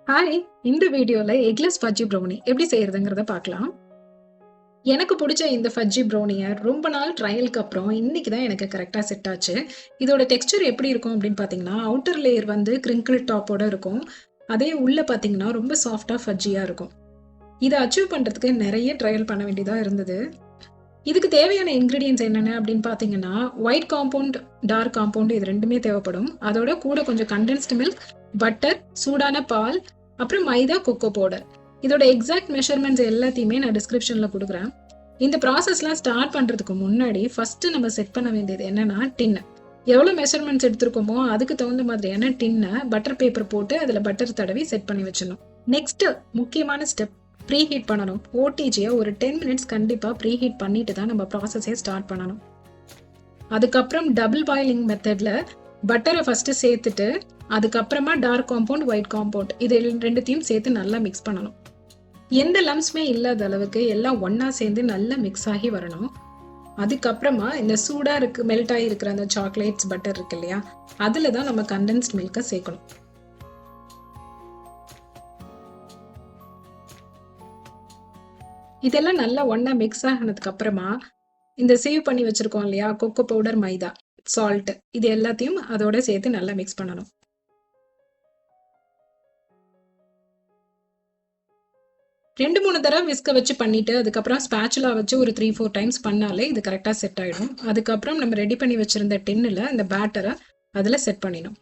Hi! இந்த வீடியோல eggless ஃபஜ்ஜி brownie எப்படி செய்யறதுங்கிறத பார்க்கலாம். எனக்கு புடிச்ச இந்த ஃபஜ்ஜி ப்ரௌனிய ரொம்ப நாள் ட்ரையலுக்கு அப்புறம் இன்னைக்கு தான் எனக்கு கரெக்ட்டா செட் ஆச்சு. இதோட டெக்ஸ்சர் எப்படி இருக்கும் அப்படின்னு பார்த்தீங்கன்னா, அவுட்டர் லேயர் வந்து கிரிங்கிள் டாப்போட இருக்கும். அதே உள்ள பார்த்தீங்கன்னா, ரொம்ப சாஃப்ட்டா ஃபஜ்ஜியா இருக்கும். இத அச்சீவ் பண்றதுக்கு நெறைய ட்ரையல் பண்ண வேண்டியதா இருந்தது. இதுக்கு தேவையான இன்கிரீடியன்ட்ஸ் என்னென்ன அப்படின்னு பார்த்தீங்கன்னா, ஒயிட் காம்பவுண்ட், டார்க் காம்பவுண்ட் இது 2மே தேவைப்படும். அதோட கூட கொஞ்சம் கண்டென்ஸ்டு மில்க், பட்டர், சூடான பால், அப்புறம் மைதா, கொக்கோ பவுடர். இதோட எக்ஸாக்ட் மெஷர்மெண்ட்ஸ் எல்லாத்தையுமே நான் டிஸ்கிரிப்ஷன்ல குடுக்குறேன். இந்த ப்ராசஸ்லாம் ஸ்டார்ட் பண்றதுக்கு முன்னாடி ஃபர்ஸ்ட் நம்ம செட் பண்ண வேண்டியது என்னன்னா டின்னு. எவ்வளோ மெஷர்மெண்ட்ஸ் எடுத்திருக்கோமோ அதுக்கு தகுந்த மாதிரியான டின்ன பட்டர் பேப்பர் போட்டு அதுல பட்டர் தடவி செட் பண்ணி வச்சிடணும். நெக்ஸ்ட் முக்கியமான ஸ்டெப் ப்ரீ ஹீட் பண்ணணும். ஓடிஜியை ஒரு 10 மினிட்ஸ் கண்டிப்பா ப்ரீ ஹீட் பண்ணிட்டு தான் நம்ம ப்ராசஸே ஸ்டார்ட் பண்ணணும். அதுக்கப்புறம் டபுள் பாயிலிங் மெத்தட்ல பட்டரை ஃபர்ஸ்ட் சேர்த்துட்டு அதுக்கப்புறமா டார்க் காம்பவுண்ட், ஒயிட் காம்பவுண்ட் இது ரெண்டுத்தையும் சேர்த்து நல்லா மிக்ஸ் பண்ணணும். எந்த லம்ஸ்மே இல்லாத அளவுக்கு எல்லாம் ஒன்னா சேர்ந்து நல்லா மிக்ஸ் ஆகி வரணும். அதுக்கப்புறமா இந்த சூடா மெல்ட் ஆகி இருக்கிற அந்த சாக்லேட்ஸ் பட்டர் இருக்கு இல்லையா, அதுல தான் நம்ம கண்டென்ஸ்ட் மில்கை சேர்க்கணும். இதெல்லாம் நல்லா ஒன்னா மிக்ஸ் ஆனதுக்கு அப்புறமா இந்த சேவ் பண்ணி வச்சிருக்கோம் இல்லையா, கொக்கோ பவுடர், மைதா, சால்ட் இது எல்லாத்தையும் அதோட சேர்த்து நல்லா மிக்ஸ் பண்ணணும். 2-3 தடவை விஸ்க வச்சு பண்ணிட்டு அதுக்கப்புறம் ஸ்பேச்சுலா வச்சு ஒரு 3-4 டைம்ஸ் பண்ணாலே இது கரெக்டா செட் ஆயிடும். அதுக்கப்புறம் நம்ம ரெடி பண்ணி வச்சிருந்த டின்னுல இந்த பேட்டரை அதுல செட் பண்ணிடும்.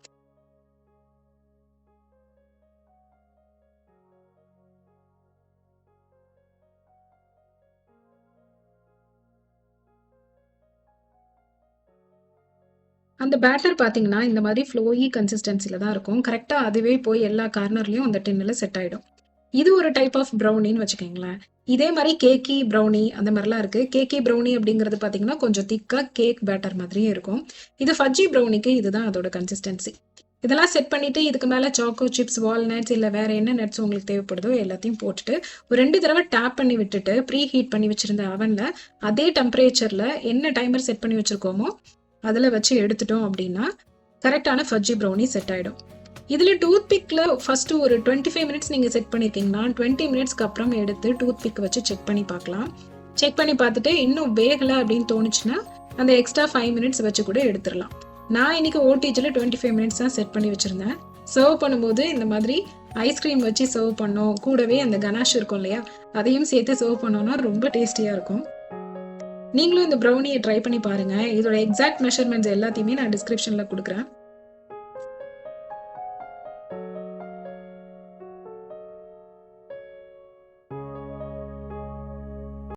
அந்த பேட்டர் பாத்தீங்கன்னா இந்த மாதிரி ஃப்ளோயி கன்சிஸ்டன்சில தான் இருக்கும். கரெக்டா அதுவே போய் எல்லா கார்னர்லயும் அந்த டின்னுல செட் ஆயிடும். இது ஒரு டைப் ஆஃப் ப்ரௌனின்னு வச்சுக்கோங்களேன். இதே மாதிரி கேக்கி ப்ரௌனி அந்த மாதிரிலாம் இருக்கு. கேக்கி ப்ரௌனி அப்படிங்கிறது பாத்தீங்கன்னா கொஞ்சம் திக்கா கேக் பேட்டர் மாதிரியே இருக்கும். இது ஃபஜ்ஜி ப்ரௌனிக்கு இதுதான் அதோட கன்சிஸ்டன்சி. இதெல்லாம் செட் பண்ணிட்டு இதுக்கு மேல சாக்கோ சிப்ஸ், வால்நட்ஸ் இல்ல வேற என்ன நட்ஸ் உங்களுக்கு தேவைப்படுதோ எல்லாத்தையும் போட்டுட்டு ஒரு 2 தடவை டேப் பண்ணி விட்டுட்டு ப்ரீ ஹீட் பண்ணி வச்சிருந்த அவன்ல அதே டெம்பரேச்சர்ல என்ன டைமர் செட் பண்ணி வச்சிருக்கோமோ அதுல வச்சு எடுத்துட்டோம் அப்படின்னா கரெக்டான ஃபஜ்ஜி ப்ரௌனி செட் ஆயிடும். இதுல டூத் பிக்ல ஃபர்ஸ்ட் ஒரு 25 மினிட்ஸ் நீங்க செட் பண்ணிருக்கீங்கன்னா 20 மினிட்ஸ்க்கு அப்புறம் எடுத்து டூத் பிக் வச்சு செக் பண்ணி பார்க்கலாம். செக் பண்ணி பார்த்துட்டு இன்னும் வேகல அப்படின்னு தோணுச்சுன்னா அந்த எக்ஸ்ட்ரா 5 மினிட்ஸ் வச்சு கூட எடுத்துடலாம். நான் இன்னைக்கு ஓடிஜில 25 மினிட்ஸ் தான் செட் பண்ணி வச்சிருந்தேன். சர்வ் பண்ணும்போது இந்த மாதிரி ஐஸ்கிரீம் வச்சு சர்வ் பண்ணோம், கூடவே அந்த கனாஷ் இருக்கும் இல்லையா, அதையும் சேர்த்து சர்வ் பண்ணோம்னா ரொம்ப டேஸ்டியா இருக்கும். நீங்களும் இந்த ப்ரௌனியை ட்ரை பண்ணி பாருங்க. இதோட எக்ஸாக்ட் மெஷர்மெண்ட்ஸ் எல்லாத்தையுமே நான் டிஸ்கிரிப்ஷன்ல கொடுக்குறேன்.